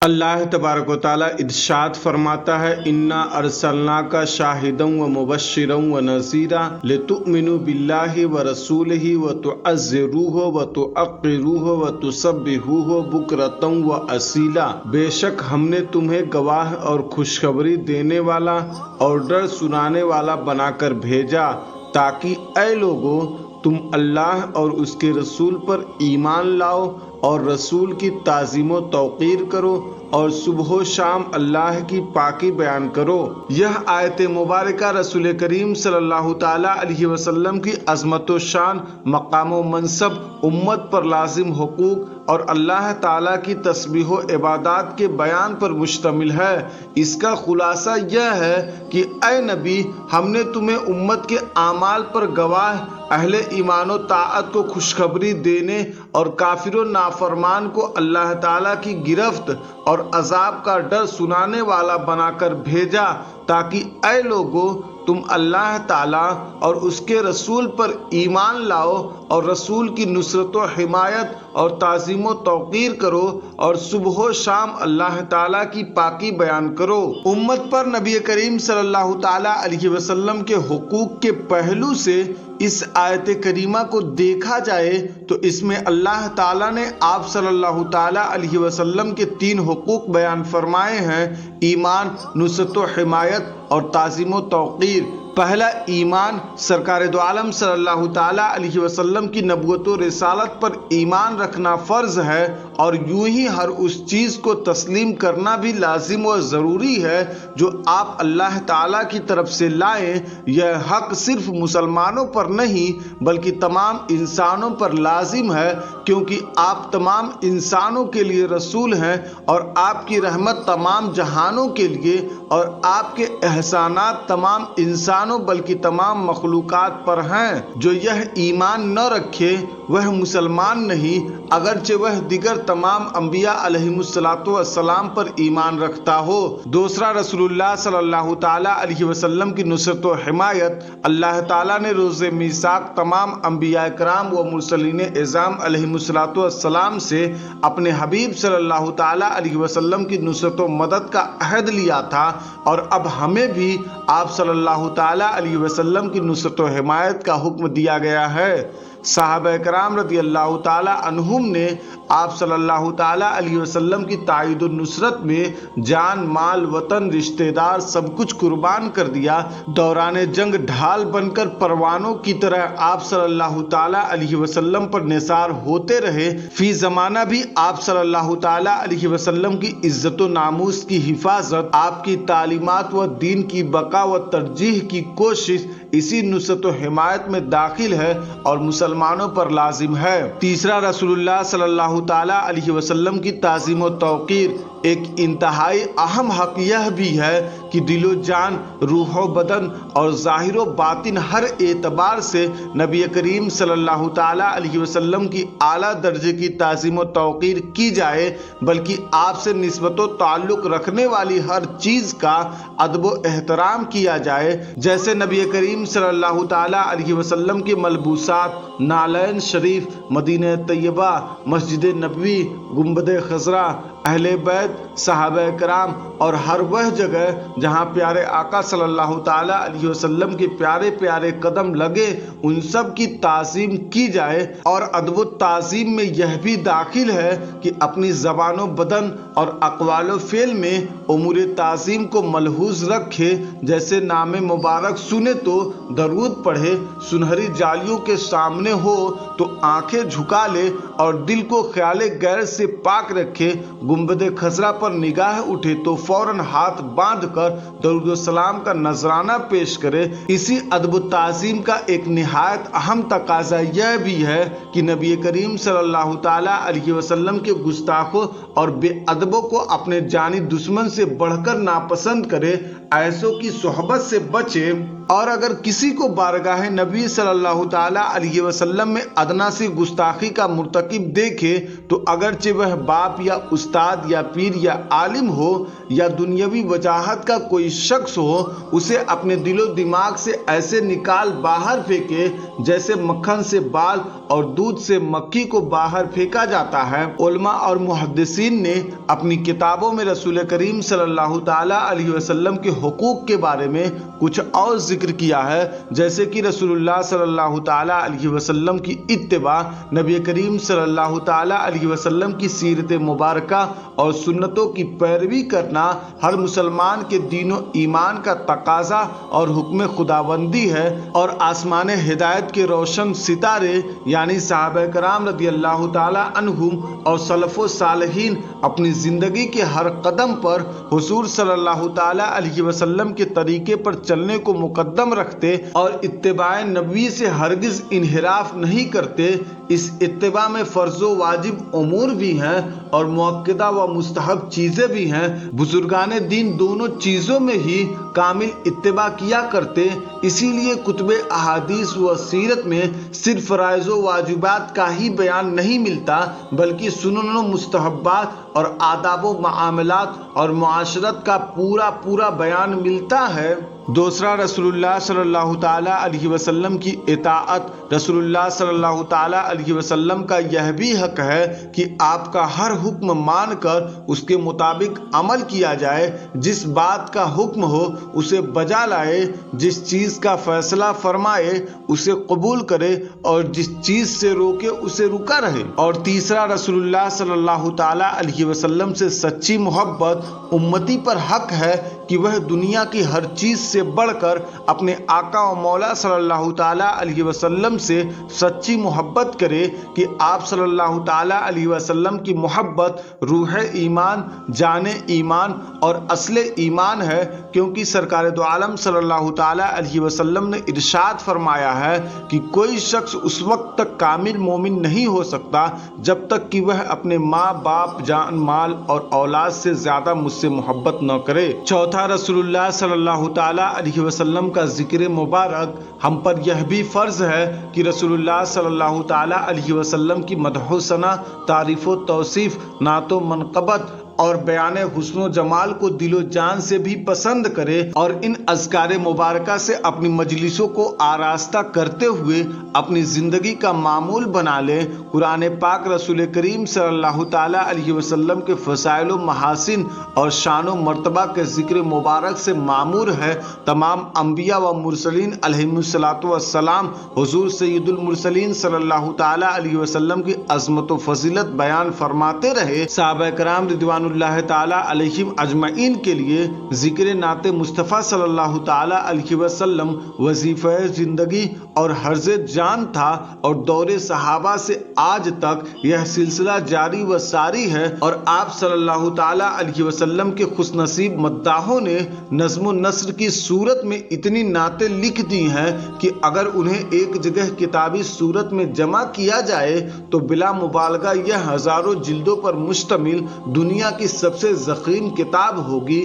اللہ تبارک و تعالیٰ ارشاد فرماتا ہے انا ارسلناک شاہدا و مبشرا و نذیرا لتؤمنوا باللہ و رسولہ و تعزروہ و توقروہ و تسبحوہ بکرۃ و اصیلا، بے شک ہم نے تمہیں گواہ اور خوشخبری دینے والا اور ڈر سنانے والا بنا کر بھیجا تاکہ اے لوگو تم اللہ اور اس کے رسول پر ایمان لاؤ اور رسول کی تعظیم و توقیر کرو اور صبح و شام اللہ کی پاکی بیان کرو۔ یہ آیت مبارکہ رسول کریم صلی اللہ تعالیٰ علیہ وسلم کی عظمت و شان، مقام و منصب، امت پر لازم حقوق اور اللہ تعالیٰ کی تسبیح و عبادات کے بیان پر مشتمل ہے۔ اس کا خلاصہ یہ ہے کہ اے نبی، ہم نے تمہیں امت کے اعمال پر گواہ، اہل ایمان و طاعت کو خوشخبری دینے اور کافر و نافرمان کو اللہ تعالیٰ کی گرفت اور عذاب کا ڈر سنانے والا بنا کر بھیجا تاکہ اے لوگو تم اللہ تعالیٰ اور اس کے رسول پر ایمان لاؤ اور رسول کی نصرت و حمایت اور تعظیم و توقیر کرو اور صبح و شام اللہ تعالیٰ کی پاکی بیان کرو۔ امت پر نبی کریم صلی اللہ تعالیٰ علیہ وسلم کے حقوق کے پہلو سے اس آیت کریمہ کو دیکھا جائے تو اس میں اللہ تعالیٰ نے آپ صلی اللہ تعالیٰ علیہ وسلم کے 3 حقوق بیان فرمائے ہیں: ایمان، نصرت و حمایت اور تعظیم و توقیر۔ پہلا ایمان، سرکار دو عالم صلی اللہ تعالیٰ علیہ وسلم کی نبوت و رسالت پر ایمان رکھنا فرض ہے اور یوں ہی ہر اس چیز کو تسلیم کرنا بھی لازم و ضروری ہے جو آپ اللہ تعالیٰ کی طرف سے لائیں۔ یہ حق صرف مسلمانوں پر نہیں بلکہ تمام انسانوں پر لازم ہے، کیونکہ آپ تمام انسانوں کے لیے رسول ہیں اور آپ کی رحمت تمام جہانوں کے لیے اور آپ کے احسانات تمام انسانوں بلکہ تمام مخلوقات پر ہیں۔ جو یہ ایمان نہ رکھے وہ مسلمان نہیں، اگرچہ وہ دیگر تمام انبیاء علیہم السلام پر ایمان رکھتا ہو۔ دوسرا، رسول اللہ صلی اللہ تعالیٰ علیہ وسلم کی نصرت و حمایت۔ اللہ تعالیٰ نے روز میثاق تمام انبیاء کرام و مرسلین اعظام علیہم السلام سے اپنے حبیب صلی اللہ تعالیٰ علیہ وسلم کی نصرت و مدد کا عہد لیا تھا، اور اب ہمیں بھی آپ صلی اللہ تعالیٰ علیہ وسلم کی نصرت و حمایت کا حکم دیا گیا ہے۔ صحابہ کرام رضی اللہ تعالیٰ عنہم نے آپ صلی اللہ تعالیٰ علیہ وسلم کی تائید و نصرت میں جان، مال، وطن، رشتہ دار سب کچھ قربان کر دیا۔ دوران جنگ ڈھال بن کر پروانوں کی طرح آپ صلی اللہ تعالیٰ علیہ وسلم پر نثار ہوتے رہے۔ فی زمانہ بھی آپ صلی اللہ تعالیٰ علیہ وسلم کی عزت و ناموس کی حفاظت، آپ کی تعلیمات و دین کی بقا و ترجیح کی کوشش اسی نصرت و حمایت میں داخل ہے اور مسلمانوں پر لازم ہے۔ تیسرا، رسول اللہ صلی اللہ تعالیٰ علیہ وسلم کی تعظیم و توقیر۔ ایک انتہائی اہم حق یہ بھی ہے کہ دل و جان، روح و بدن اور ظاہر و باطن ہر اعتبار سے نبی کریم صلی اللہ تعالیٰ علیہ وسلم کی اعلیٰ درجے کی تعظیم و توقیر کی جائے، بلکہ آپ سے نسبت و تعلق رکھنے والی ہر چیز کا ادب و احترام کیا جائے، جیسے نبی کریم صلی اللہ تعالیٰ علیہ وسلم کے ملبوسات، نالین شریف، مدینہ طیبہ، مسجد نبوی، گنبد خضرا، اہل بیت، صحابہ کرام اور ہر وہ جگہ جہاں پیارے آقا صلی اللہ تعالیٰ علیہ وسلم کے پیارے پیارے قدم لگے، ان سب کی تعظیم کی جائے۔ اور ادب و تعظیم میں یہ بھی داخل ہے کہ اپنی زبان و بدن اور اقوال و فعل میں امور تعظیم کو ملحوظ رکھے، جیسے نام مبارک سنے تو درود پڑھے، سنہری جالیوں کے سامنے ہو تو آنکھیں جھکا لے اور دل کو خیال غیر سے پاک رکھے، گنبد خضرا پر نگاہ اٹھے تو فوراً ہاتھ باندھ کر درود و سلام کا نذرانہ پیش کرے۔ اسی ادب و تعظیم کا ایک نہایت اہم تقاضا یہ بھی ہے کہ نبی کریم صلی اللہ تعالیٰ علیہ وسلم کے گستاخوں اور بے ادبوں کو اپنے جانی دشمن سے بڑھ کر ناپسند کرے، ایسوں کی صحبت سے بچے۔ اور اگر کسی کو بارگاہ نبی صلی اللہ تعالی علیہ وسلم میں ادنا سی گستاخی کا مرتکب دیکھے تو اگرچہ وہ باپ یا استاد یا پیر یا عالم ہو یا دنیاوی وجاہت کا کوئی شخص ہو، اسے اپنے دل و دماغ سے ایسے نکال باہر پھینکے جیسے مکھن سے بال اور دودھ سے مکھی کو باہر پھینکا جاتا ہے۔ علماء اور محدثین نے اپنی کتابوں میں رسول کریم صلی اللہ تعالی علیہ وسلم کے حقوق کے بارے میں کچھ اور ذکر کیا ہے، جیسے کہ رسول اللہ صلی اللہ تعالی علیہ وسلم کی اتباع، نبی کریم صلی اللہ تعالی علیہ وسلم کی سیرت مبارکہ اور سنتوں کی پیروی کرنا ہر مسلمان کے دین و ایمان کا تقاضا اور حکم خداوندی ہے، اور آسمان ہدایت کے روشن ستارے یعنی صحابہ کرام رضی اللہ تعالی عنہم اور سلف و صالحین اپنی زندگی کے ہر قدم پر حضور صلی اللہ تعالی علیہ وسلم کے طریقے پر چلنے کو مقدم رکھتے اور اتباع نبی سے ہرگز انحراف نہیں کرتے۔ اس اتباع میں فرض و واجب امور بھی ہیں اور مؤکدہ و مستحب چیزیں بھی ہیں۔ بزرگان دین دونوں چیزوں میں ہی کامل اتباع کیا کرتے، اسی لیے کتب احادیث و سیرت میں صرف فرائض و واجبات کا ہی بیان نہیں ملتا، بلکہ سنن و مستحبات اور آداب و معاملات اور معاشرت کا پورا بیان ملتا ہے۔ دوسرا، رسول اللہ صلی اللہ تعالی علیہ وسلم کی اطاعت۔ رسول اللہ صلی اللہ تعالی علیہ وسلم کا یہ بھی حق ہے کہ آپ کا ہر حکم مان کر اس کے مطابق عمل کیا جائے، جس بات کا حکم ہو اسے بجا لائے، جس چیز کا فیصلہ فرمائے اسے قبول کرے اور جس چیز سے روکے اسے رکا رہے۔ اور تیسرا، رسول اللہ صلی اللہ تعالی علیہ وسلم سے سچی محبت۔ امتی پر حق ہے کہ وہ دنیا کی ہر چیز سے بڑھ کر اپنے آقا و مولا صلی اللہ تعالی علیہ وسلم سے سچی محبت کرے کہ آپ صلی اللہ تعالی علیہ وسلم کی محبت روح ایمان، جان ایمان اور اصل ایمان ہے، کیونکہ سرکار دو عالم صلی اللہ تعالی علیہ وسلم نے ارشاد فرمایا ہے کہ کوئی شخص اس وقت تک کامل مومن نہیں ہو سکتا جب تک کہ وہ اپنے ماں باپ، جان مال اور اولاد سے زیادہ مجھ سے محبت نہ کرے۔ چوتھا، رسول اللہ صلی اللہ تعالی علیہ وسلم کا ذکر مبارک۔ ہم پر یہ بھی فرض ہے کہ رسول اللہ صلی اللہ تعالی علیہ وسلم کی مدح و ثنا، تعریف و توصیف، نعت و منقبت اور بیان حسن و جمال کو دل و جان سے بھی پسند کرے اور ان اذکار مبارکہ سے اپنی مجلسوں کو آراستہ کرتے ہوئے اپنی زندگی کا معمول بنا لے۔ قرآن پاک رسول کریم صلی اللہ تعالی علیہ وسلم کے فضائل و محاسن اور شان و مرتبہ کے ذکر مبارک سے معمور ہے۔ تمام انبیاء و مرسلین علیہم الصلاۃ والسلام حضور سید المرسلین صلی اللہ تعالی علیہ وسلم کی عظمت و فضیلت بیان فرماتے رہے۔ صحابہ کرام رضوان اللہ تعالی علیہم اجمعین کے لیے ذکر نعت مصطفیٰ صلی اللہ تعالی علیہ وسلم وظیفہ زندگی اور حرز جان تھا، اور دور صحابہ سے آج تک یہ سلسلہ جاری و ساری ہے، اور آپ صلی اللہ تعالی علیہ وسلم کے خوش نصیب مداحوں نے نظم و نثر کی صورت میں اتنی نعتیں لکھ دی ہیں کہ اگر انہیں ایک جگہ کتابی صورت میں جمع کیا جائے تو بلا مبالغہ یہ ہزاروں جلدوں پر مشتمل دنیا کی سب سے ضخیم کتاب ہوگی۔